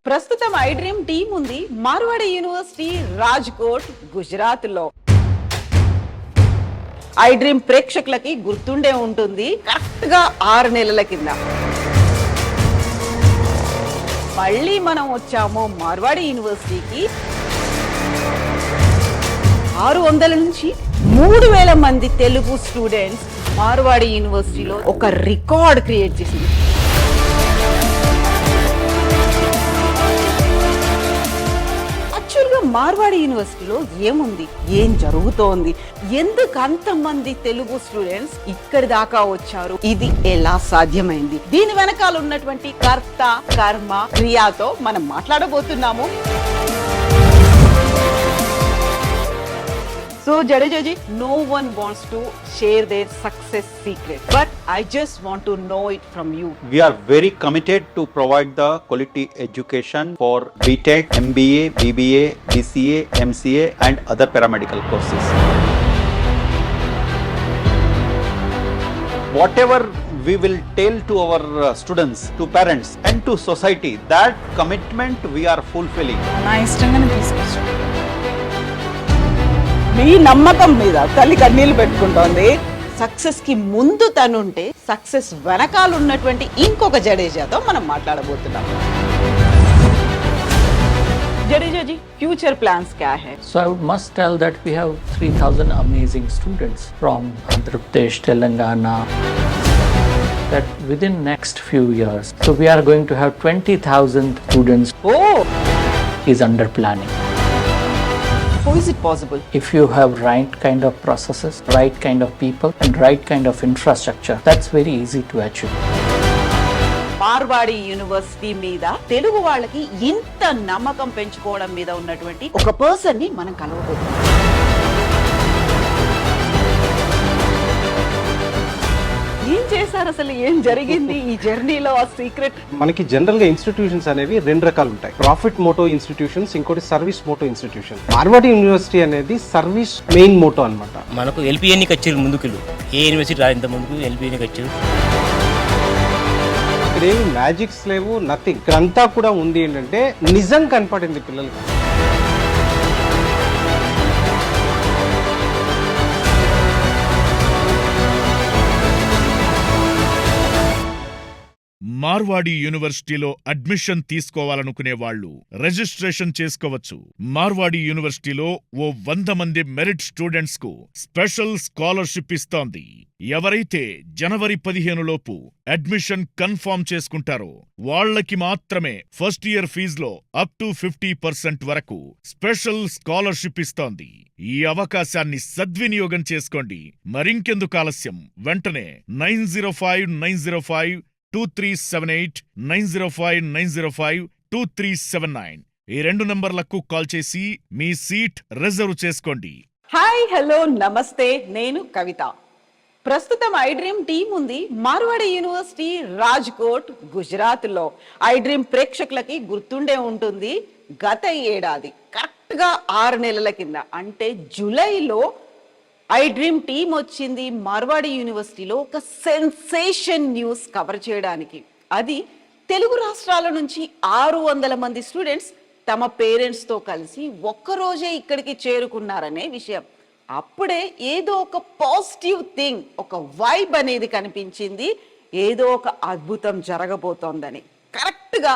ప్రస్తుతం I dream team ఉంది Marwadi university Rajkot Gujarat లో. ఐ డ్రీమ్ ప్రేక్షకులకి గుర్తుండే ఉంటుంది, కరెక్ట్ గా 6 నెలల కింద మళ్ళీ మనం వచ్చాము మార్వాడి యూనివర్సిటీకి. 600 నుంచి 3000 మంది తెలుగు స్టూడెంట్స్ మార్వాడి యూనివర్సిటీలో ఒక రికార్డ్ క్రియేట్ చేసింది. మార్వాడి యూనివర్సిటీలో ఏముంది, ఏం జరుగుతోంది, ఎందుకు అంతమంది తెలుగు స్టూడెంట్స్ ఇక్కడి దాకా వచ్చారు, ఇది ఎలా సాధ్యమైంది, దీని వెనకాల ఉన్నటువంటి కర్త కర్మ క్రియాతో మనం మాట్లాడబోతున్నాము. So Jadeja ji, no one wants to share their success secret, but I just want to know it from you. We are very committed to provide the quality education for BTech, MBA, BBA, BCA, MCA and other paramedical courses. Whatever we will tell to our students, to parents and to society, that commitment we are fulfilling. నా ఇష్టంగానే తీసుకొచ్చాను. మీ నమ్మకం మీద తల్లి కన్నీళ్లు పెట్టుకుంటోంది. Success కి ముందు తనుంటే success వెనకాల ఉన్నటువంటి ఇంకొక జడేజాతో మనం మాట్లాడబోతున్నాం. జడేజా జీ, ఫ్యూచర్ ప్లాన్స్ क्या है? So I must tell that we have 3,000 amazing students from Andhra Pradesh, Telangana, that within next few years, so we are going to have 20,000 students. Oh, Is under planning. how is it possible? If you have right kind of processes, right kind of people and right kind of infrastructure, that's very easy to achieve. Marwadi university మీద తెలుగు వాళ్ళకి ఇంత నమ్మకం పెంచుకోవడం మీద ఉన్నటువంటి ఒక person ని మనం కలవబోతున్నాం. ఏం చేశారు అసలు, ఏం జరిగింది ఈ జర్నీలో, ఆ సీక్రెట్? మనకి జనరల్ గా ఇన్స్టిట్యూషన్స్ అనేవి 2 రకాలు ఉంటాయి. ప్రాఫిట్ మోటో ఇన్స్టిట్యూషన్స్, ఇంకోటి service motto institution. Marwadi university అనేది సర్వీస్ మెయిన్ మోటో అన్నమాట. మనకు ఎల్పిఎన్కి వచ్చారు ముందుకు, ఏ యూనివర్సిటీ రాంత ముందుకు ఎల్పిఎన్కి వచ్చారు. ఇక్కడ ఏమి మ్యాజిక్స్ లేవు, నథింగ్. ఇక్కడంతా కూడా ఉంది ఏంటంటే నిజం కనపడింది పిల్లలకి. మార్వాడి యూనివర్సిటీలో అడ్మిషన్ తీసుకోవాలనుకునే వాళ్ళు రిజిస్ట్రేషన్ చేసుకోవచ్చు. మార్వాడి యూనివర్సిటీలో ఓ 100 మంది మెరిట్ స్టూడెంట్స్ కు స్పెషల్ స్కాలర్షిప్ ఇస్తోంది. ఎవరైతే జనవరి 15 లోపు అడ్మిషన్ కన్ఫర్మ్ చేసుకుంటారో వాళ్లకి మాత్రమే ఫస్ట్ ఇయర్ ఫీజులో అప్ టు 50% వరకు స్పెషల్ స్కాలర్షిప్ ఇస్తోంది. ఈ అవకాశాన్ని సద్వినియోగం చేసుకోండి. మరింకెందుకు ఆలస్యం, వెంటనే 905905 2378 905 905 2379 ఈ 2 నంబర్లకు కాల్ చేసి మీ సీట్ రిజర్వ్ చేసుకోండి. హాయ్, హలో, నమస్తే, నేను కవిత. ప్రస్తుతం ఐ డ్రీమ్ టీం ఉంది మార్వాడి యూనివర్సిటీ రాజ్కోట్ గుజరాత్ లో. ఐ డ్రీమ్ ప్రేక్షకులకి గుర్తుండే ఉంటుంది, గత ఏడాది కరెక్ట్ గా 6 నెలల కింద, అంటే జూలైలో ఐ డ్రీమ్ టీం వచ్చింది మార్వాడి యూనివర్సిటీలో ఒక సెన్సేషన్ న్యూస్ కవర్ చేయడానికి. అది తెలుగు రాష్ట్రాల నుంచి 600 మంది స్టూడెంట్స్ తమ పేరెంట్స్తో కలిసి ఒక్కరోజే ఇక్కడికి చేరుకున్నారనే విషయం. అప్పుడే ఏదో ఒక పాజిటివ్ థింగ్, ఒక వైబ్ అనేది కనిపించింది, ఏదో ఒక అద్భుతం జరగబోతోందని. కరెక్ట్గా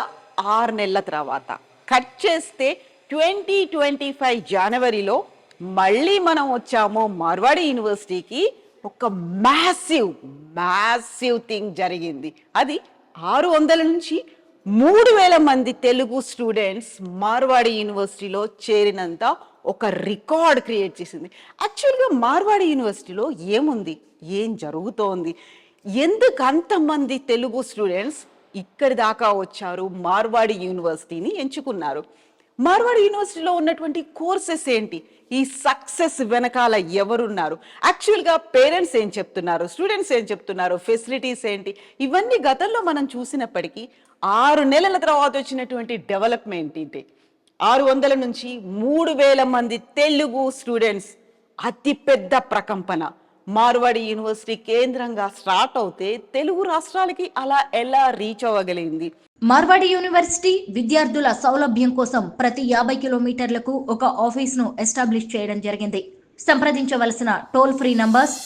6 నెలల తర్వాత కట్ చేస్తే 2025 జనవరిలో మళ్ళీ మనం వచ్చాము మార్వాడి యూనివర్సిటీకి. ఒక మ్యాసివ్ థింగ్ జరిగింది. అది 600 నుంచి 3000 మంది తెలుగు స్టూడెంట్స్ మార్వాడి యూనివర్సిటీలో చేరినంత ఒక రికార్డ్ క్రియేట్ చేసింది. యాక్చువల్గా మార్వాడి యూనివర్సిటీలో ఏముంది, ఏం జరుగుతోంది, ఎందుకు అంతమంది తెలుగు స్టూడెంట్స్ ఇక్కడి దాకా వచ్చారు, మార్వాడి యూనివర్సిటీని ఎంచుకున్నారు, మార్వాడి యూనివర్సిటీలో ఉన్నటువంటి కోర్సెస్ ఏంటి, ఈ సక్సెస్ వెనకాల ఎవరున్నారు, యాక్చువల్గా పేరెంట్స్ ఏం చెప్తున్నారు, స్టూడెంట్స్ ఏం చెప్తున్నారు, ఫెసిలిటీస్ ఏంటి, ఇవన్నీ గతంలో మనం చూసినప్పటికీ 6 నెలల తర్వాత వచ్చినటువంటి డెవలప్మెంట్ ఏంటి. 600 నుంచి 3000 మంది తెలుగు స్టూడెంట్స్, అతిపెద్ద ప్రకంపన. మార్వాడి యూనివర్సిటీ కేంద్రంగా స్టార్ట్ అవుతే తెలుగు రాష్ట్రాలకి అలా ఎలా రీచ్ అవ్వగలిగింది? మార్వాడి యూనివర్సిటీ విద్యార్థుల సౌలభ్యం కోసం ప్రతి 50 కిలోమీటర్లకు ఒక ఆఫీస్ను ఎస్టాబ్లిష్ చేయడం జరిగింది. సంప్రదించవలసిన టోల్ ఫ్రీ నంబర్స్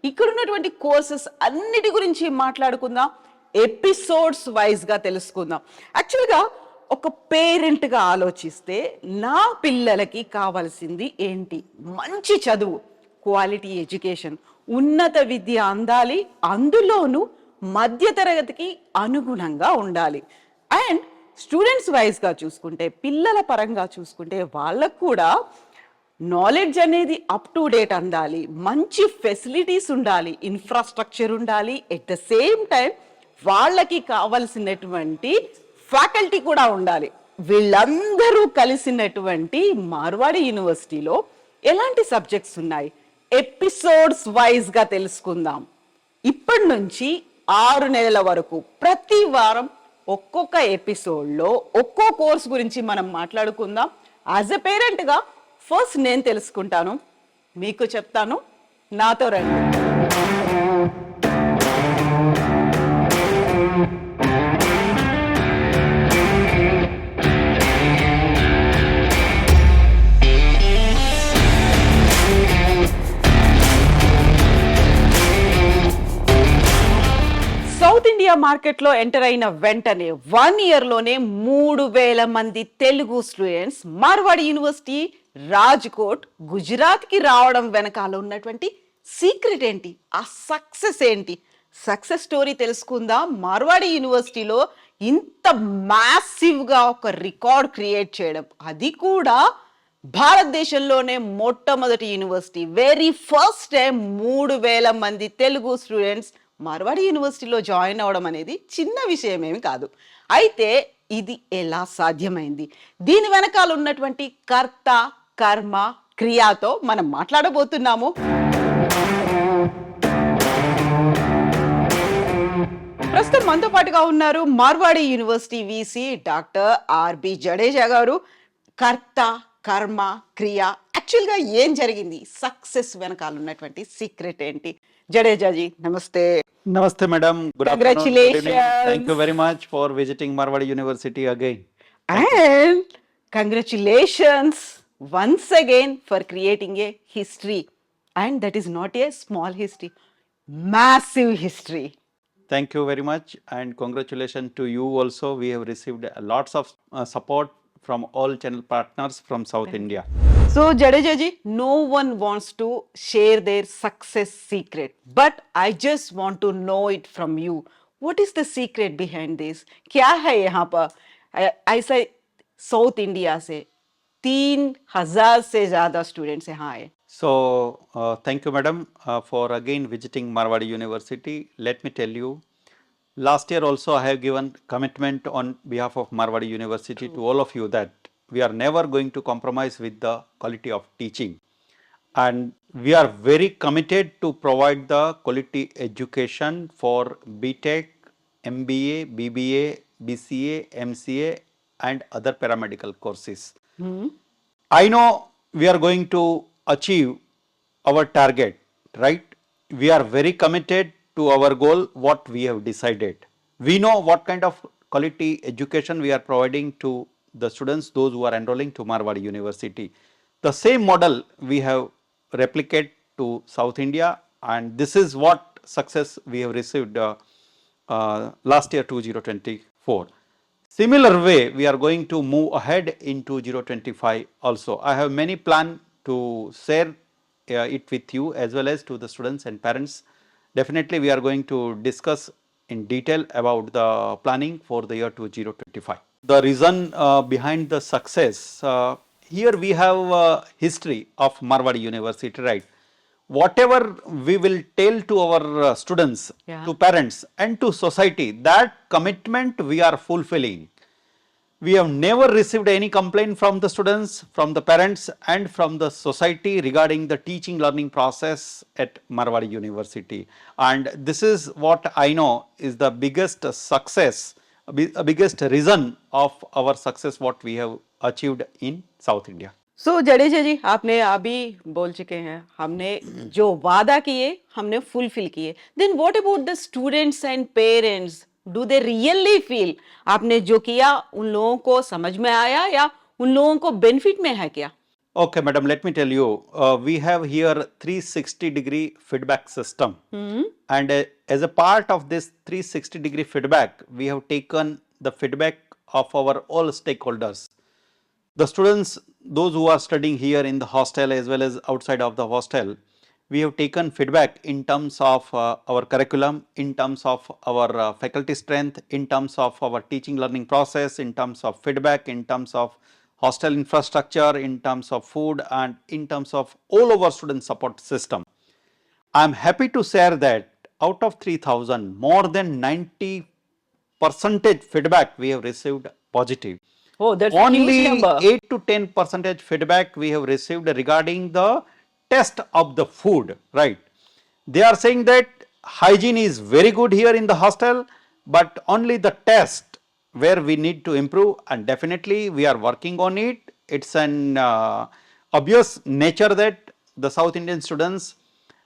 ఇక్కడ ఉన్నటువంటి కోర్సెస్ అన్నిటి గురించి మాట్లాడుకుందాం, ఎపిసోడ్స్ వైజ్ గా తెలుసుకుందాం. యాక్చువల్గా ఒక పేరెంట్ గా ఆలోచిస్తే నా పిల్లలకి కావాల్సింది ఏంటి? మంచి చదువు, క్వాలిటీ ఎడ్యుకేషన్, ఉన్నత విద్య అందాలి, అందులోనూ మధ్యతరగతికి అనుగుణంగా ఉండాలి. అండ్ స్టూడెంట్స్ వైజ్ గా చూసుకుంటే, పిల్లల పరంగా చూసుకుంటే వాళ్ళకు కూడా నాలెడ్జ్ అనేది అప్ టు డేట్ అందాలి, మంచి ఫెసిలిటీస్ ఉండాలి, ఇన్ఫ్రాస్ట్రక్చర్ ఉండాలి, ఎట్ ద సేమ్ టైం వాళ్ళకి కావలసినటువంటి ఫ్యాకల్టీ కూడా ఉండాలి. వీళ్ళందరూ కలిసినటువంటి మార్వాడి యూనివర్సిటీలో ఎలాంటి సబ్జెక్ట్స్ ఉన్నాయి? ఎపిసోడ్స్ వైజ్ గా తెలుసుకుందాం. ఇప్పటి నుంచి 6 నెలల వరకు ప్రతి వారం ఒక్కొక్క ఎపిసోడ్లో ఒక్కో కోర్స్ గురించి మనం మాట్లాడుకుందాం. యాజ్ ఎ పేరెంట్గా ఫస్ట్ నేను తెలుసుకుంటాను, మీకు చెప్తాను, నాతో రండి. సౌత్ ఇండియా మార్కెట్లో ఎంటర్ అయిన వెంటనే 1 year లోనే 3000 మంది తెలుగు స్టూడెంట్స్ మార్వాడి యూనివర్సిటీ రాజ్కోట్ గుజరాత్కి రావడం వెనకాల ఉన్నటువంటి సీక్రెట్ ఏంటి? ఆ సక్సెస్ ఏంటి? సక్సెస్ స్టోరీ తెలుసుకుందాం. మార్వాడి యూనివర్సిటీలో ఇంత మ్యాసివ్గా ఒక రికార్డ్ క్రియేట్ చేయడం, అది కూడా భారతదేశంలోనే మొట్టమొదటి యూనివర్సిటీ. వెరీ ఫస్ట్ టైం 3000 మంది తెలుగు స్టూడెంట్స్ మార్వాడి యూనివర్సిటీలో జాయిన్ అవ్వడం అనేది చిన్న విషయం ఏమి కాదు. అయితే ఇది ఎలా సాధ్యమైంది? దీని వెనకాల ఉన్నటువంటి కర్త కర్మ క్రియాతో మనం మాట్లాడబోతున్నాము. ప్రస్తుతం మనతో పాటుగా ఉన్నారు Marwadi university VC doctor RB Jadeja గారు. కర్త కర్మ క్రియ, యాక్చువల్గా ఏం జరిగింది? సక్సెస్ వెనకాల ఉన్నటువంటి సీక్రెట్ ఏంటి? జడేజాజీ నమస్తే. Namaste, madam. Good afternoon. Good evening. Congratulations. Thank you very much for visiting Marwadi University again. And congratulations once again for creating a history. And that is not a small history, massive history. Thank you very much, and congratulations to you also. We have received lots of support from all channel partners from South India. So Jadejaji, no one wants to share their success secret, but I just want to know it from you. What is the secret behind this? क्या है यहाँ पर? ऐसा south India से 3000 से ज़्यादा students यहाँ आए. So, thank you, madam, for again visiting Marwadi University. Let me tell you, last year also I have given commitment on behalf of Marwadi University to all of you that we are never going to compromise with the quality of teaching, and we are very committed to provide the quality education for BTech, MBA, BBA, BCA, MCA and other paramedical courses. I know we are going to achieve our target, right? We are very committed to our goal, what we have decided. We know what kind of quality education we are providing to the students, those who are enrolling to Marwadi University. The same model we have replicated to South India, and this is what success we have received last year 2024. Similar way we are going to move ahead in 2025 also. I have many plans to share it with you as well as to the students and parents. Definitely we are going to discuss in detail about the planning for the year 2025. The reason behind the success, here we have history of Marwadi University, right? Whatever we will tell to our students, Yeah. to parents and to society, that commitment we are fulfilling. We have never received any complaint from the students, from the parents, and from the society regarding the teaching learning process at Marwadi University. And this is what I know is the biggest success, biggest reason of our success what we have achieved in South India. सो जडेजा जी, आपने अभी बोल चुके हैं हमने जो वादा किए हमने फुलफिल किए. Then what about the students and parents? Do they really feel आपने जो किया उन लोगों को समझ में आया या उन लोगों को बेनिफिट में है क्या? Okay, madam, let me tell you, we have here 360-degree feedback system. And as a part of this 360-degree feedback, we have taken the feedback of our all stakeholders. The students, those who are studying here in the hostel as well as outside of the hostel, we have taken feedback in terms of our curriculum, in terms of our faculty strength, in terms of our teaching learning process, in terms of feedback, in terms of hostel infrastructure, in terms of food, and in terms of all our student support system. I am happy to share that out of 3,000, more than 90% feedback we have received positive. Oh, that's a Only huge number. 8 to 10% feedback we have received regarding the test of the food, right? They are saying that hygiene is very good here in the hostel, but only the test where we need to improve, and definitely we are working on it. It's an obvious nature that the South Indian students,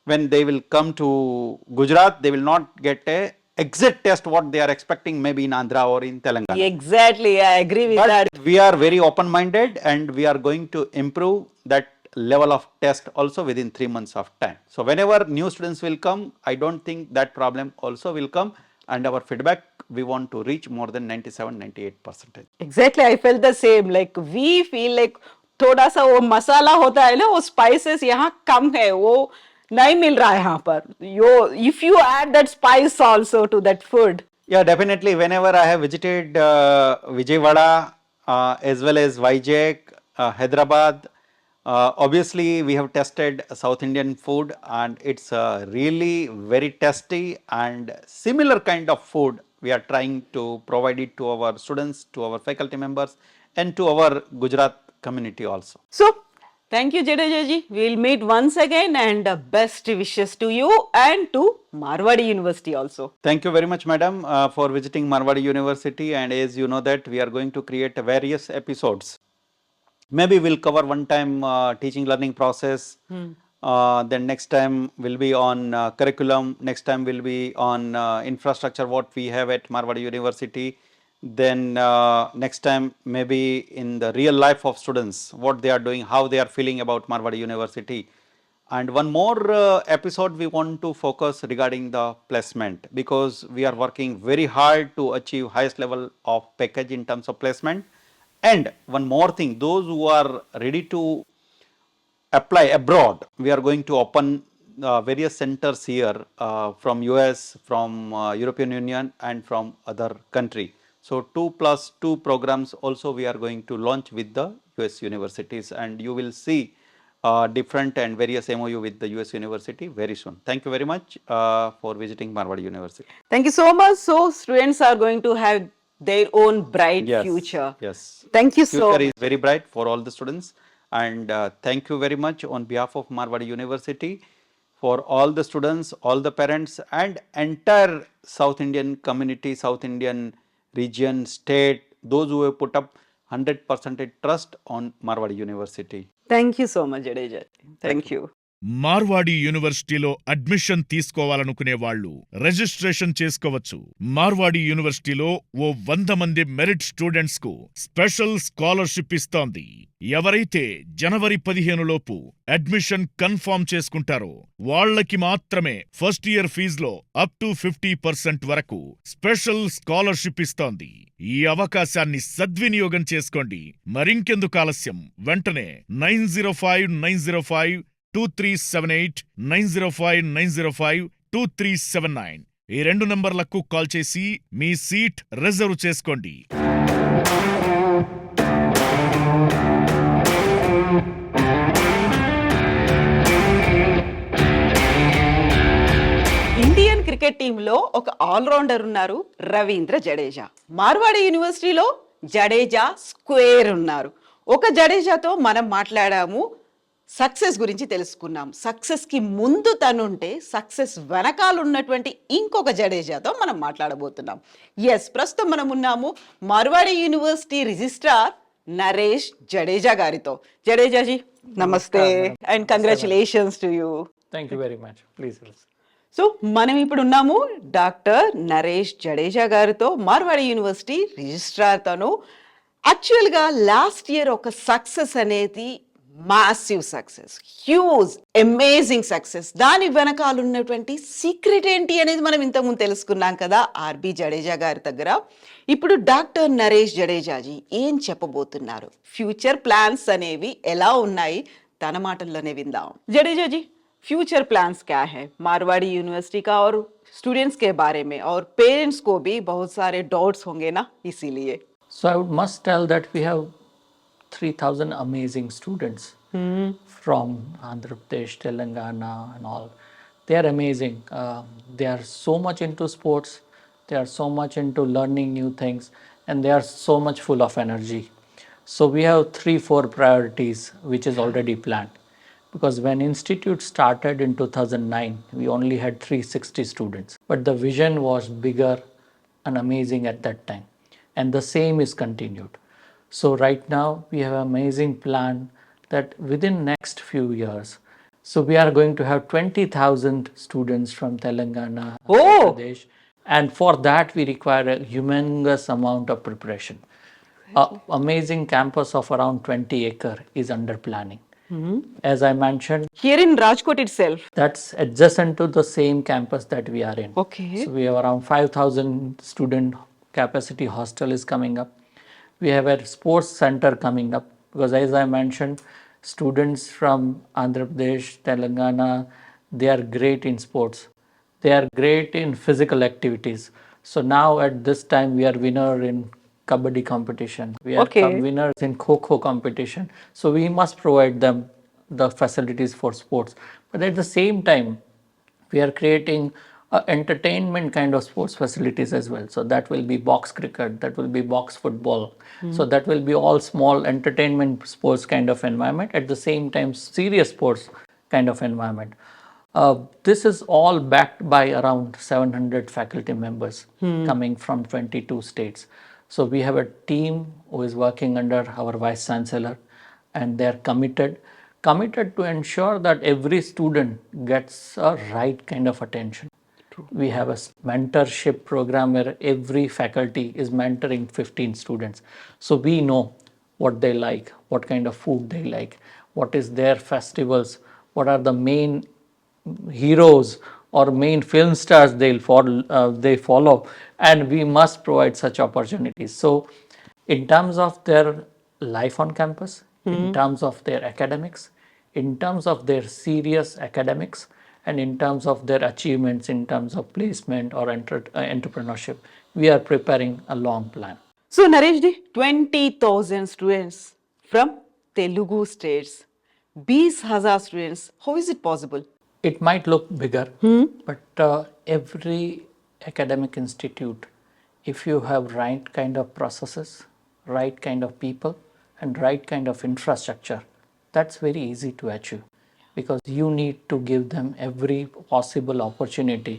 when they will come to Gujarat, they will not get a exact test what they are expecting maybe in Andhra or in Telangana. Exactly, I agree with that. But we are very open minded and we are going to improve that level of test also within 3 months of time. So whenever new students will come, I don't think that problem also will come, and our feedback we want to reach more than 97-98%. Exactly, I felt the same. Like we feel like थोड़ा सा वो मसाला होता है ना, वो spices यहाँ कम है, वो नहीं मिल रहा है यहाँ पर. If you add that spice also to that food. Yeah, definitely. Whenever I have visited Vijayawada as well as Vizag, Hyderabad, obviously we have tested South Indian food, and it's really very tasty, and similar kind of food we are trying to provide it to our students, to our faculty members, and to our Gujarat community also. So, thank you Jadeja ji. We'll meet once again, and best wishes to you and to Marwadi University also. Thank you very much, madam, for visiting Marwadi University, and as you know that we are going to create various episodes. Maybe we'll cover one time teaching learning process, then next time will be on curriculum, next time will be on infrastructure what we have at Marwadi University, then next time maybe in the real life of students, what they are doing, how they are feeling about Marwadi University. And one more episode we want to focus regarding the placement, because we are working very hard to achieve highest level of package in terms of placement. And one more thing, those who are ready to apply abroad, we are going to open various centers here from US, from European Union, and from other country. So 2+2 programs also we are going to launch with the US universities, and you will see different and various MOU with the US university very soon. Thank you very much for visiting Marwadi University. Thank you so much. So, students are going to have their own bright future. Yes. Thank you so Future is very bright for all the students, and thank you very much on behalf of Marwadi University for all the students, all the parents, and entire South Indian community, South Indian region, state, those who have put up 100% trust on Marwadi University. Thank you so much, Jadeja. Thank you. Marwadi యూనివర్సిటీలో అడ్మిషన్ తీసుకోవాలనుకునే వాళ్ళు registration చేసుకోవచ్చు. మార్వాడి యూనివర్సిటీలో ఓ 100 మంది merit students కు special scholarship ఇస్తోంది. ఎవరైతే జనవరి 15 లోపు అడ్మిషన్ కన్ఫర్మ్ చేసుకుంటారో వాళ్లకి మాత్రమే ఫస్ట్ ఇయర్ ఫీజులో అప్ టు 50% వరకు స్పెషల్ స్కాలర్షిప్ ఇస్తోంది. ఈ అవకాశాన్ని సద్వినియోగం చేసుకోండి. మరింకెందుకు ఆలస్యం, వెంటనే 9059052378 9059052379 ఈ 2 నంబర్లకు కాల్ చేసి మీ సీట్ రిజర్వ్ చేసుకోండి. ఇండియన్ క్రికెట్ టీంలో ఒక ఆల్రౌండర్ ఉన్నారు, రవీంద్ర జడేజా. మార్వాడి యూనివర్సిటీలో జడేజా స్క్వేర్ ఉన్నారు. ఒక జడేజాతో మనం మాట్లాడాము, సక్సెస్ గురించి తెలుసుకున్నాం. సక్సెస్కి ముందు తనుంటే సక్సెస్ వెనకాల ఉన్నటువంటి ఇంకొక జడేజాతో మనం మాట్లాడబోతున్నాం. ఎస్, ప్రస్తుతం మనం ఉన్నాము మార్వాడి యూనివర్సిటీ రిజిస్ట్రార్ నరేష్ జడేజా గారితో. జడేజాజీ నమస్తే and congratulations to you. Thank you very much. Please listen. So మనం ఇప్పుడు ఉన్నాము డాక్టర్ నరేష్ జడేజా గారితో, మార్వాడి యూనివర్సిటీ రిజిస్ట్రార్. తను యాక్చువల్గా లాస్ట్ ఇయర్ ఒక సక్సెస్ అనేది massive success, huge amazing success. దాని వెనకాల ఉన్నటువంటి సీక్రెట్ ఏంటి అనేది మనం ఇంతకుముందు తెలుసుకున్నాం కదా ఆర్బి జడేజా గారి దగ్గర. ఇప్పుడు డాక్టర్ నరేష్ జడేజాజీ ఏం చెప్పబోతున్నారు, ఫ్యూచర్ ప్లాన్స్ అనేవి ఎలా ఉన్నాయి, తన మాటల్లోనే విందాం. జడేజాజీ, फ्यूचर प्लान्स क्या है मारवाड़ी यूनिवर्सिटी का और स्टूडेंट्स के बारे में, और पेरेंट्स को भी बहुत सारे डाउट्स होंगे ना, इसीलिए. So I must tell that we have 3,000 amazing students from Andhra Pradesh, Telangana, and all. They are amazing. They are so much into sports. They are so much into learning new things, and they are so much full of energy. So we have 3-4 priorities which is already planned. Because when institute started in 2009, we only had 360 students, but the vision was bigger and amazing at that time, and the same is continued. So right now we have an amazing plan that within next few years, so we are going to have 20,000 students from Telangana, Andhra Pradesh, and for that we require a humongous amount of preparation. Amazing campus of around 20 acre is under planning. As I mentioned, Here in Rajkot itself. that's adjacent to the same campus that we are in. Okay. So we have around 5,000 student capacity hostel is coming up. We have a sports center coming up because, as I mentioned, students from Andhra Pradesh, Telangana, they are great in sports. They are great in physical activities. So now at this time we are winner in kabaddi competition. We are Okay. winners in kho competition. So we must provide them the facilities for sports. But at the same time, we are creating entertainment kind of sports facilities as well. So that will be box cricket, that will be box football. So that will be all small entertainment sports kind of environment. At the same time, serious sports kind of environment. This is all backed by around 700 faculty members coming from 22 states. So we have a team who is working under our Vice Chancellor, and they are committed to ensure that every student gets a right kind of attention. We have a mentorship program where every faculty is mentoring 15 students. So we know what they like, what kind of food they like, what is their festivals, what are the main heroes or main film stars they follow, and we must provide such opportunities. So in terms of their life on campus, in terms of their academics, in terms of their serious academics, and in terms of their achievements in terms of placement or entrepreneurship, we are preparing a long plan. So Naresh ji, 20,000 students from Telugu states, 20,000 students, how is it possible? It might look bigger, but every academic institute, if you have right kind of processes, right kind of people, and right kind of infrastructure, that's very easy to achieve, because you need to give them every possible opportunity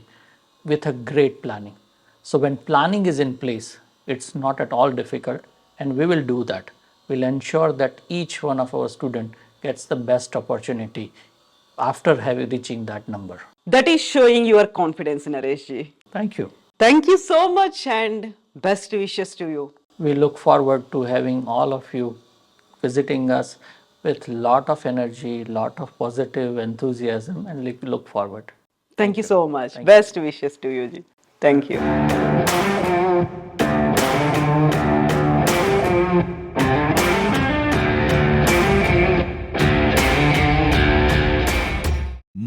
with a great planning. So when planning is in place, it's not at all difficult, and we will do that. We'll ensure that each one of our student gets the best opportunity after reaching that number. That is showing your confidence, Naresh ji. Thank you. Thank you so much and best wishes to you. We look forward to having all of you visiting us with lot of energy, lot of positive enthusiasm, and look forward. Thank you so much. Best wishes to you ji. Thank you.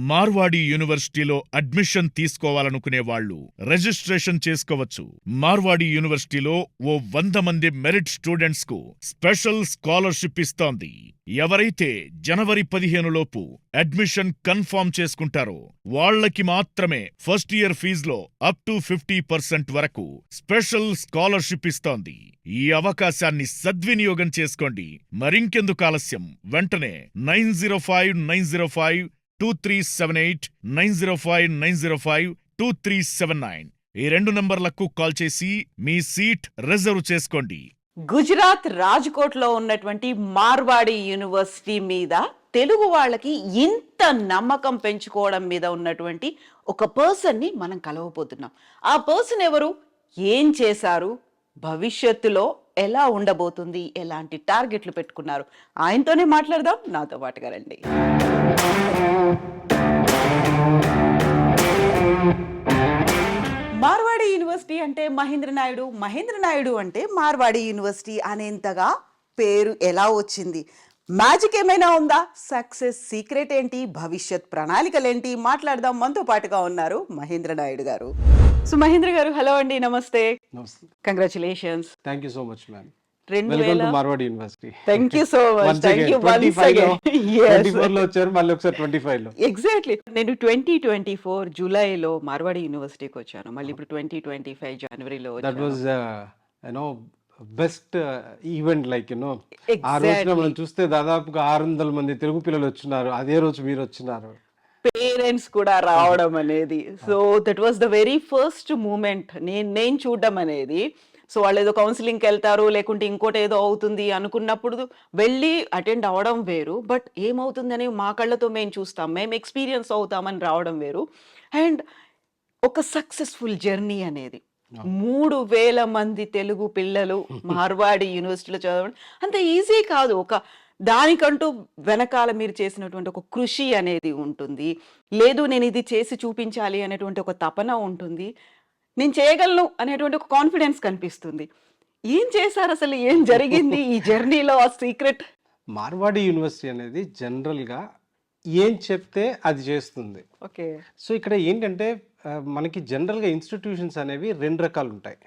Marwadi యూనివర్సిటీలో అడ్మిషన్ తీసుకోవాలనుకునే వాళ్ళు registration చేసుకోవచ్చు. మార్వాడి యూనివర్సిటీలో ఓ 100 మంది merit students కు special scholarship ఇస్తోంది. ఎవరైతే జనవరి 15 లోపు అడ్మిషన్ కన్ఫర్మ్ చేసుకుంటారో వాళ్ళకి మాత్రమే ఫస్ట్ ఇయర్ ఫీజులో అప్ టు 50% వరకు స్పెషల్ స్కాలర్షిప్ ఇస్తోంది. ఈ అవకాశాన్ని సద్వినియోగం చేసుకోండి. మరింకెందుకు ఆలస్యం, వెంటనే 9059052378 9059052379 ఈ 2 నంబర్లకు కాల్ చేసి మీ సీట్ రిజర్వ్ చేసుకోండి. గుజరాత్ రాజ్కోట్ లో ఉన్నటువంటి మార్వాడి యూనివర్సిటీ మీద తెలుగు వాళ్ళకి ఇంత నమ్మకం పెంచుకోవడం మీద ఉన్నటువంటి ఒక పర్సన్ ని మనం కలవబోతున్నాం. ఆ పర్సన్ ఎవరు, ఏం చేశారు, భవిష్యత్తులో ఎలా ఉండబోతుంది, ఎలాంటి టార్గెట్లు పెట్టుకున్నారు, ఆయనతోనే మాట్లాడదాం. నాతో పాటుగా రండి. మార్వాడి యూనివర్సిటీ అంటే మహేంద్ర నాయుడు, మహేంద్ర నాయుడు అంటే మార్వాడి యూనివర్సిటీ అనేంతగా పేరు ఎలా వచ్చింది? మ్యాజిక్ ఏమైనా ఉందా? సక్సెస్ సీక్రెట్ ఏంటి? భవిష్యత్ ప్రణాళికలేంటి? మాట్లాడదాం. మనతో పాటుగా ఉన్నారు మహేంద్ర నాయుడు గారు. సో మహేంద్ర గారు, హలో అండి, నమస్తే. నమస్తే. Congratulations. Thank you so much ma'am. 2000 welcome to Marwadi university. Thank you so much. Thank you once 25 again. 24 లో వచ్చారు, మళ్ళీ ఒకసారి 25 లో. ఎగ్జాక్ట్లీ. నేను 2024 జూలైలో మార్వాడి యూనివర్సిటీకి వచ్చాను. మళ్ళీ ఇప్పుడు 2025 జనవరిలో దట్ వచ్చాను. వాజ్ బెస్ట్ ఈవెంట్, లైక్ ఆ రోజున Exactly. మనం చూస్తే దాదాపుగా 600 మంది తెలుగు పిల్లలు వచ్చినారు. అదే రోజు మీరు వచ్చినారు. పేరెంట్స్ కూడా రావడం అనేది, so that was the very first moment నేను చూడడం అనేది. సో వాళ్ళు ఏదో కౌన్సిలింగ్కి వెళ్తారు, లేకుంటే ఇంకోటి ఏదో అవుతుంది అనుకున్నప్పుడు వెళ్ళి అటెండ్ అవ్వడం వేరు, బట్ ఏమవుతుందని మా కళ్ళతో మేము చూస్తాం, మేము ఎక్స్పీరియన్స్ అవుతామని రావడం వేరు. అండ్ ఒక సక్సెస్ఫుల్ జర్నీ అనేది 3000 మంది తెలుగు పిల్లలు మార్వాడి యూనివర్సిటీలో చదవడం అంత ఈజీ కాదు. ఒక దానికంటూ వెనకాల మీరు చేసినటువంటి ఒక కృషి అనేది ఉంటుంది. లేదు నేను ఇది చేసి చూపించాలి అనేటువంటి ఒక తపన ఉంటుంది. నేను చేయగలను అనేటువంటి ఒక కాన్ఫిడెన్స్ కనిపిస్తుంది. ఏం చేశారు అసలు? ఏం జరిగింది ఈ జర్నీలో? ఆ సీక్రెట్. మార్వాడి యూనివర్సిటీ అనేది జనరల్గా ఏం చెప్తే అది చేస్తుంది. ఓకే. సో ఇక్కడ ఏంటంటే మనకి జనరల్గా ఇన్స్టిట్యూషన్స్ అనేవి 2 రకాలు ఉంటాయి.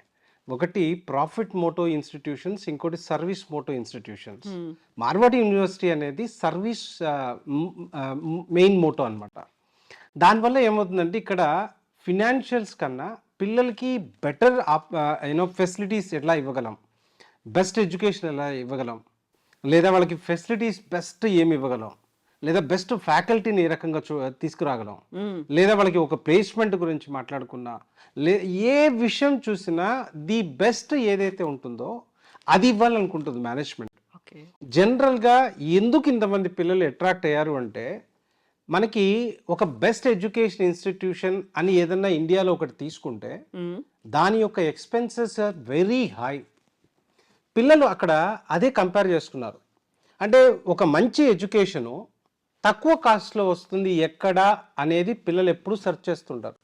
ఒకటి ప్రాఫిట్ మోటో ఇన్స్టిట్యూషన్స్, ఇంకోటి service motto institutions. Marwadi university అనేది సర్వీస్ మెయిన్ మోటో అనమాట. దానివల్ల ఏమవుతుందంటే ఇక్కడ ఫినాన్షియల్స్ కన్నా పిల్లలకి బెటర్ ఫెసిలిటీస్ ఎలా ఇవ్వగలం, బెస్ట్ ఎడ్యుకేషన్ ఎలా ఇవ్వగలం, లేదా వాళ్ళకి ఫెసిలిటీస్ బెస్ట్ ఏమి ఇవ్వగలం, లేదా బెస్ట్ ఫ్యాకల్టీని ఏ రకంగా తీసుకురాగలం, లేదా వాళ్ళకి ఒక ప్లేస్మెంట్ గురించి మాట్లాడుకున్నా, ఏ విషయం చూసినా ది బెస్ట్ ఏదైతే ఉంటుందో అది ఇవ్వాలనుకుంటుంది మేనేజ్మెంట్. జనరల్గా ఎందుకు ఇంతమంది పిల్లలు అట్రాక్ట్ అయ్యారు అంటే, మనకి ఒక బెస్ట్ ఎడ్యుకేషన్ ఇన్స్టిట్యూషన్ అని ఏదన్నా ఇండియాలో ఒకటి తీసుకుంటే దాని యొక్క ఎక్స్పెన్సెస్ ఆర్ వెరీ హై. పిల్లలు అక్కడ అదే కంపేర్ చేసుకున్నారు. అంటే ఒక మంచి ఎడ్యుకేషను తక్కువ కాస్ట్లో వస్తుంది ఎక్కడ అనేది పిల్లలు ఎప్పుడు సెర్చ్ చేస్తుంటారు.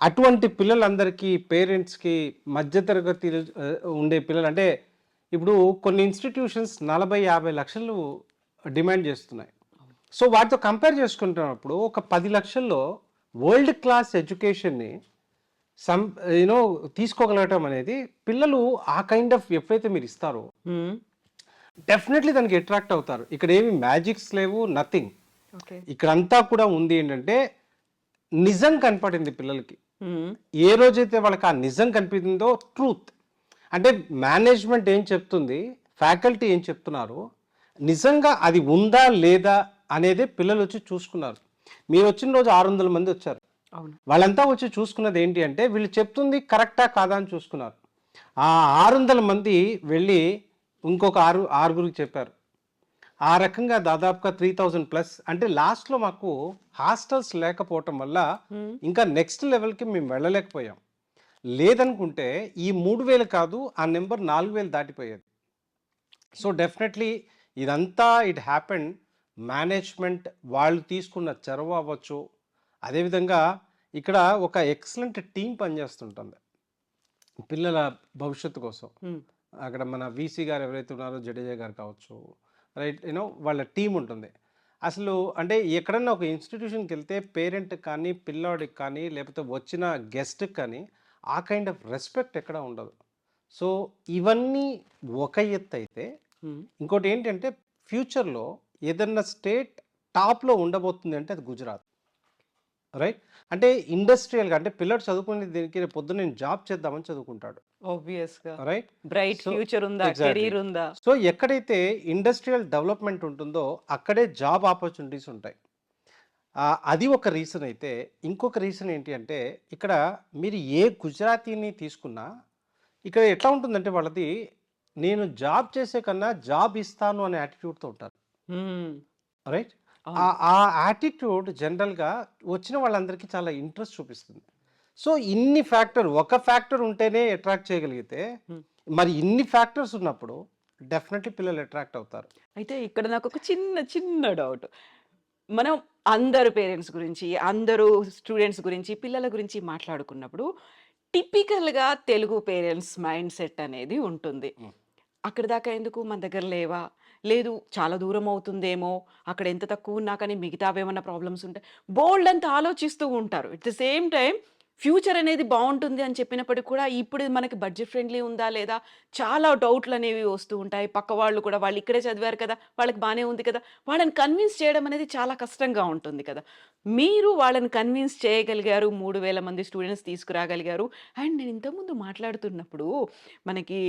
అటువంటి పిల్లలందరికీ, పేరెంట్స్కి, మధ్యతరగతి ఉండే పిల్లలు, అంటే ఇప్పుడు కొన్ని ఇన్స్టిట్యూషన్స్ 40-50 లక్షలు డిమాండ్ చేస్తున్నాయి. సో వాటితో కంపేర్ చేసుకుంటున్నప్పుడు ఒక 10 లక్షల్లో వరల్డ్ క్లాస్ ఎడ్యుకేషన్ని తీసుకోగలగటం అనేది, పిల్లలు ఆ కైండ్ ఆఫ్ ఎప్పుడైతే మీరు ఇస్తారో డెఫినెట్లీ దానికి అట్రాక్ట్ అవుతారు. ఇక్కడ ఏమి మ్యాజిక్స్ లేవు, నథింగ్. ఇక్కడంతా కూడా ఉంది ఏంటంటే నిజం కనపడింది పిల్లలకి. ఏ రోజైతే వాళ్ళకి ఆ నిజం కనిపించిందో, ట్రూత్ అంటే మేనేజ్మెంట్ ఏం చెప్తుంది, ఫ్యాకల్టీ ఏం చెప్తున్నారు, నిజంగా అది ఉందా లేదా అనేదే పిల్లలు వచ్చి చూసుకున్నారు. మీరు వచ్చిన రోజు 600 మంది వచ్చారు. వాళ్ళంతా వచ్చి చూసుకున్నది ఏంటి అంటే, వీళ్ళు చెప్తుంది కరెక్టా కాదా అని చూసుకున్నారు. ఆ 600 మంది వెళ్ళి ఇంకొక ఆరుగురికి చెప్పారు. ఆ రకంగా దాదాపుగా 3000+. అంటే లాస్ట్లో మాకు హాస్టల్స్ లేకపోవటం వల్ల ఇంకా నెక్స్ట్ లెవెల్కి మేము వెళ్ళలేకపోయాం. లేదనుకుంటే ఈ 3000 కాదు, ఆ నెంబర్ 4000 దాటిపోయేది. సో డెఫినెట్లీ ఇదంతా ఇట్ హ్యాపెండ్ మేనేజ్మెంట్ వాళ్ళు తీసుకున్న చొరవ అవ్వచ్చు. అదేవిధంగా ఇక్కడ ఒక ఎక్సలెంట్ టీం పనిచేస్తుంటుంది పిల్లల భవిష్యత్తు కోసం. అక్కడ మన వీసీ గారు ఎవరైతే ఉన్నారో, జడేజా గారు కావచ్చు, రైట్, వాళ్ళ టీం ఉంటుంది. అసలు అంటే ఎక్కడన్నా ఒక ఇన్స్టిట్యూషన్కి వెళ్తే పేరెంట్ కానీ పిల్లాడికి కానీ లేకపోతే వచ్చిన గెస్ట్కి కానీ ఆ కైండ్ ఆఫ్ రెస్పెక్ట్ ఎక్కడ ఉండదు. సో ఇవన్నీ ఒక ఎత్తు అయితే, ఇంకోటి ఏంటంటే ఫ్యూచర్లో ఏదన్నా స్టేట్ టాప్లో ఉండబోతుంది అంటే అది గుజరాత్, రైట్? అంటే ఇండస్ట్రియల్గా అంటే పిల్లడు చదువుకునే దీనికి రేపు పొద్దున్న నేను జాబ్ చేద్దామని చదువుకుంటాడు, ఆబ్వియస్ గా రైట్? బ్రైట్ So, ఫ్యూచర్ ఉందా, exactly. కెరీర్ ఉందా. సో ఎక్కడైతే ఇండస్ట్రియల్ డెవలప్మెంట్ ఉంటుందో అక్కడే జాబ్ ఆపర్చునిటీస్ ఉంటాయి. అది ఒక రీజన్ అయితే, ఇంకొక రీజన్ ఏంటి అంటే ఇక్కడ మీరు ఏ గుజరాతీని తీసుకున్నా ఇక్కడ ఎట్లా ఉంటుందంటే వాళ్ళది నేను జాబ్ చేసే కన్నా జాబ్ ఇస్తాను అనే యాటిట్యూడ్తో ఉంటారు, రైట్? ఆ యాటిట్యూడ్ జనరల్గా వచ్చిన వాళ్ళందరికీ చాలా ఇంట్రెస్ట్ చూపిస్తుంది. సో ఇన్ని ఒక ఫ్యాక్టర్ ఉంటేనే అట్రాక్ట్ చేయగలిగితే, మరి ఇన్ని ఫ్యాక్టర్స్ ఉన్నప్పుడు డెఫినెట్లీ పిల్లలు అట్రాక్ట్ అవుతారు. అయితే ఇక్కడ నాకు ఒక చిన్న డౌట్. మనం అందరు పేరెంట్స్ గురించి, అందరూ స్టూడెంట్స్ గురించి, పిల్లల గురించి మాట్లాడుకున్నప్పుడు టిపికల్గా తెలుగు పేరెంట్స్ మైండ్ సెట్ అనేది ఉంటుంది. అక్కడ దాకా ఎందుకు, మన దగ్గర లేవా, లేదు చాలా దూరం అవుతుందేమో, అక్కడ ఎంత తక్కువ ఉన్నా కానీ మిగతావేమన్నా ప్రాబ్లమ్స్ ఉంటాయి, బోల్డ్ అంత ఆలోచిస్తూ ఉంటారు. At the same time future అనేది బాగుంటుంది అని చెప్పినప్పటికీ కూడా ఇప్పుడు మనకి బడ్జెట్ ఫ్రెండ్లీ ఉందా లేదా, చాలా డౌట్లు అనేవి వస్తూ ఉంటాయి. పక్క వాళ్ళు కూడా వాళ్ళు ఇక్కడే చదివారు కదా, వాళ్ళకి బాగానే ఉంది కదా, వాళ్ళని కన్విన్స్ చేయడం అనేది చాలా కష్టంగా ఉంటుంది కదా. మీరు వాళ్ళని కన్విన్స్ చేయగలిగారు, 3000 మంది స్టూడెంట్స్ తీసుకురాగలిగారు. అండ్ నేను ఇంతకుముందు మాట్లాడుతున్నప్పుడు మనకి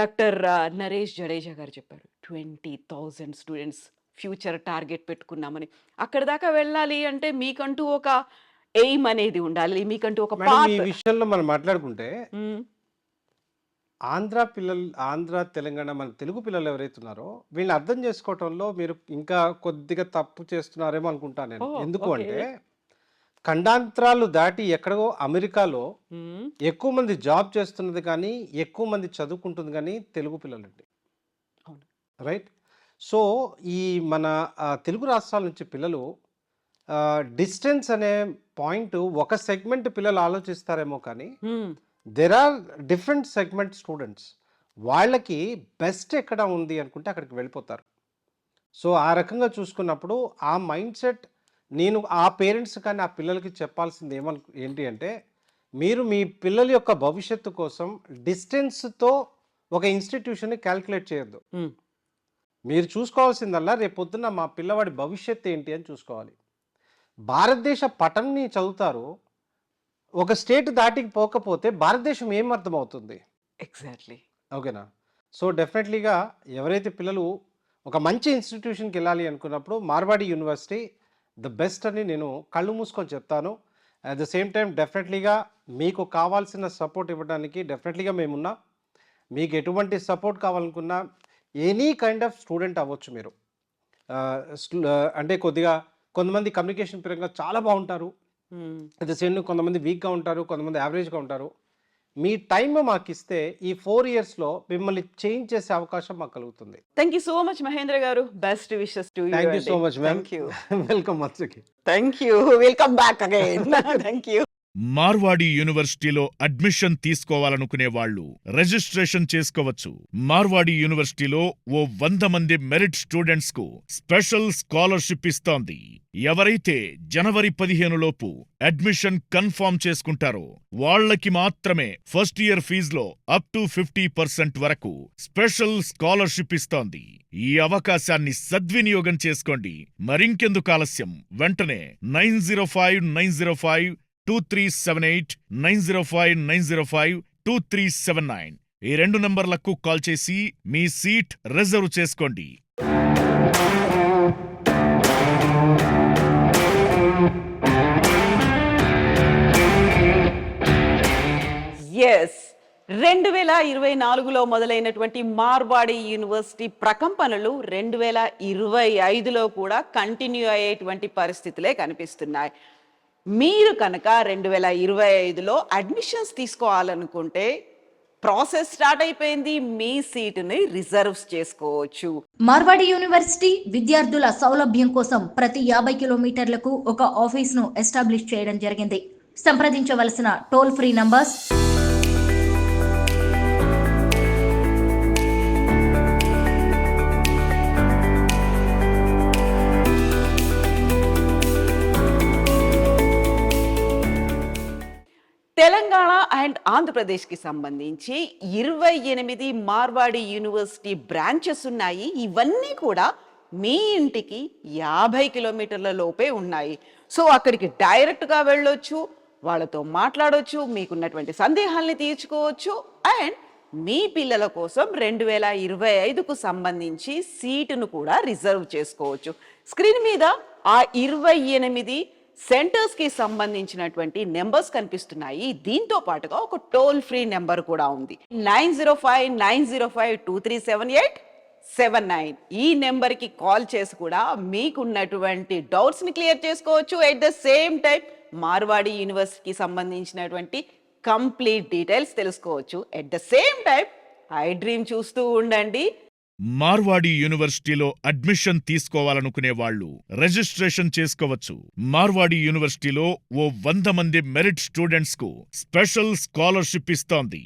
డాక్టర్ నరేష్ జడేజా గారు చెప్పారు 20,000 స్టూడెంట్స్ ఫ్యూచర్ టార్గెట్ పెట్టుకున్నామని. అక్కడ దాకా వెళ్ళాలి అంటే మీకంటూ ఒక ఎయిమ్ అనేది ఉండాలి, మీకంటూ ఒక మేడం, ఈ పాత్. విషయంలో మనం మాట్లాడుకుంటే ఆంధ్ర తెలంగాణ మన తెలుగు పిల్లలు ఎవరైతే ఉన్నారో వీళ్ళని అర్థం చేసుకోవటంలో మీరు ఇంకా కొద్దిగా తప్పు చేస్తున్నారేమో అనుకుంటాను నేను. ఎందుకు అంటే ఖండాంతరాలు దాటి ఎక్కడో అమెరికాలో ఎక్కువ మంది జాబ్ చేస్తున్నది కానీ ఎక్కువ మంది చదువుకుంటుంది కానీ తెలుగు పిల్లలండి, అవును. రైట్? సో ఈ మన తెలుగు రాష్ట్రాల నుంచి పిల్లలు డిస్టెన్స్ అనే పాయింట్ ఒక సెగ్మెంట్ పిల్లలు ఆలోచిస్తారేమో కానీ there are different segment students, వాళ్ళకి బెస్ట్ ఎక్కడ ఉంది అనుకుంటే అక్కడికి వెళ్ళిపోతారు. సో ఆ రకంగా చూసుకున్నప్పుడు ఆ మైండ్ సెట్ నేను ఆ పేరెంట్స్ కానీ ఆ పిల్లలకి చెప్పాల్సింది ఏంటి అంటే, మీరు మీ పిల్లల యొక్క భవిష్యత్తు కోసం డిస్టెన్స్తో ఒక ఇన్స్టిట్యూషన్ని క్యాల్కులేట్ చేయొద్దు. మీరు చూసుకోవాల్సిందల్లా రేపు పొద్దున్న మా పిల్లవాడి భవిష్యత్తు ఏంటి అని చూసుకోవాలి. భారతదేశ పటంని చదువుతారు, ఒక స్టేట్ దాటికి పోకపోతే భారతదేశం ఏం అర్థమవుతుంది? ఎగ్జాక్ట్లీ. ఓకేనా? సో డెఫినెట్లీగా ఎవరైతే పిల్లలు ఒక మంచి ఇన్స్టిట్యూషన్కి వెళ్ళాలి అనుకున్నప్పుడు మార్వాడి యూనివర్సిటీ ద బెస్ట్ అని నేను కళ్ళు మూసుకొని చెప్తాను. అట్ ద సేమ్ టైం డెఫినెట్లీగా మీకు కావాల్సిన సపోర్ట్ ఇవ్వడానికి డెఫినెట్లీగా మేమున్నాం. మీకు ఎటువంటి సపోర్ట్ కావాలనుకున్నా ఎనీ కైండ్ ఆఫ్ స్టూడెంట్ అవ్వచ్చు మీరు. అంటే కొంతమంది కమ్యూనికేషన్ పరంగా చాలా బాగుంటారు, అట్ ద సేమ్ కొంతమంది వీక్గా ఉంటారు, కొంతమంది యావరేజ్గా ఉంటారు. మీ టైం మాకు ఇస్తే ఈ 4 yearsలో మిమ్మల్ని చేంజ్ చేసే అవకాశం మాకు కలుగుతుంది. Thank you so much Mahendra garu. Best wishes to you. Thank you so much ma'am. Thank you. Welcome once again. Thank you. Welcome back again. Thank you. Marwadi యూనివర్సిటీలో అడ్మిషన్ తీసుకోవాలనుకునే వాళ్ళు రిజిస్ట్రేషన్ చేసుకోవచ్చు. మార్వాడి యూనివర్సిటీలో ఓ 100 మంది మెరిట్ స్టూడెంట్స్ కు స్పెషల్ స్కాలర్షిప్ ఇస్తోంది. ఎవరైతే జనవరి 15 లోపు అడ్మిషన్ కన్ఫర్మ్ చేసుకుంటారో వాళ్ళకి మాత్రమే ఫస్ట్ ఇయర్ ఫీజులో అప్ టు 50% వరకు స్పెషల్ స్కాలర్షిప్ ఇస్తోంది. ఈ అవకాశాన్ని సద్వినియోగం చేసుకోండి. మరింకెందుకు ఆలస్యం, వెంటనే 9059052378 9059052379 ఈ 2 నంబర్లకు కాల్ చేసి మీ సీట్ రిజర్వ్ చేసుకోండి. ఎస్, 2024లో మొదలైనటువంటి మార్వాడి యూనివర్సిటీ ప్రకంపనలు 2025లో కూడా కంటిన్యూ అయ్యేటువంటి పరిస్థితులే కనిపిస్తున్నాయి. మీరు కనుక 2025లో అడ్మిషన్స్ తీసుకోవాలనుకుంటే ప్రాసెస్ స్టార్ట్ అయిపోయింది. మీ సీటుని రిజర్వ్స్ చేసుకోవచ్చు. మార్వాడి యూనివర్సిటీ విద్యార్థుల సౌలభ్యం కోసం ప్రతి 50 కిలోమీటర్లకు ఒక ఆఫీస్ను ఎస్టాబ్లిష్ చేయడం జరిగింది. సంప్రదించవలసిన టోల్ ఫ్రీ నంబర్స్ అండ్ ఆంధ్రప్రదేశ్కి సంబంధించి 28 మార్వాడి యూనివర్సిటీ బ్రాంచెస్ ఉన్నాయి. ఇవన్నీ కూడా మీ ఇంటికి 50 కిలోమీటర్ల లోపే ఉన్నాయి. సో అక్కడికి డైరెక్ట్గా వెళ్ళొచ్చు, వాళ్ళతో మాట్లాడొచ్చు, మీకున్నటువంటి సందేహాల్ని తీర్చుకోవచ్చు. అండ్ మీ పిల్లల కోసం 2025కు సంబంధించి సీటును కూడా రిజర్వ్ చేసుకోవచ్చు. స్క్రీన్ మీద ఆ 28 సెంటర్స్కి సంబంధించినటువంటి నెంబర్స్ కనిపిస్తున్నాయి. దీంతో పాటుగా ఒక టోల్ ఫ్రీ నెంబర్ కూడా ఉంది, 905905237879. ఈ నెంబర్కి కాల్ చేసి కూడా మీకున్నటువంటి డౌట్స్ని క్లియర్ చేసుకోవచ్చు. At the same time Marwadi యూనివర్సిటీకి సంబంధించినటువంటి కంప్లీట్ డీటెయిల్స్ తెలుసుకోవచ్చు. At the same time I dream చూస్తూ ఉండండి. మార్వాడి యూనివర్సిటీలో అడ్మిషన్ తీసుకోవాలనుకునే వాళ్ళు రిజిస్ట్రేషన్ చేసుకోవచ్చు. మార్వాడి యూనివర్సిటీలో ఓ 100 మంది మెరిట్ స్టూడెంట్స్ కు స్పెషల్ స్కాలర్షిప్ ఇస్తోంది.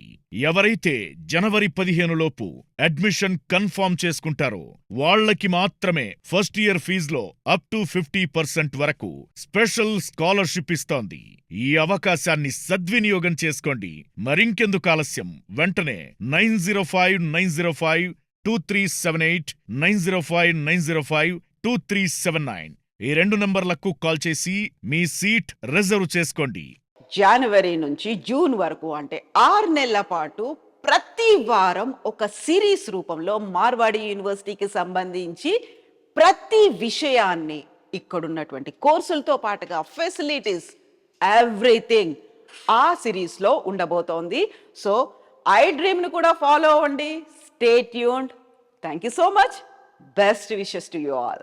ఎవరైతే జనవరి 15 లోపు అడ్మిషన్ కన్ఫర్మ్ చేసుకుంటారో వాళ్ళకి మాత్రమే ఫస్ట్ ఇయర్ ఫీజులో అప్ టు 50% వరకు స్పెషల్ స్కాలర్షిప్ ఇస్తోంది. ఈ అవకాశాన్ని సద్వినియోగం చేసుకోండి. మరింకెందుకు ఆలస్యం, వెంటనే 9059052378 9059052379 ఈ 2 నంబర్లకు కాల్ చేసి మీ సీట్ రిజర్వ్ చేసుకోండి. జనవరి నుంచి జూన్ వరకు అంటే 6 నెలల పాటు ప్రతి వారం ఒక సిరీస్ రూపంలో మార్వాడి యూనివర్సిటీకి సంబంధించి ప్రతి విషయాన్ని ఇక్కడున్నటువంటి కోర్సులతో పాటుగా ఫెసిలిటీస్ ఎవ్రీథింగ్ ఆ సిరీస్లో ఉండబోతోంది. సో ఐ డ్రీమ్ను కూడా ఫాలో అవ్వండి. Stay tuned. Thank you so much. Best wishes to you all.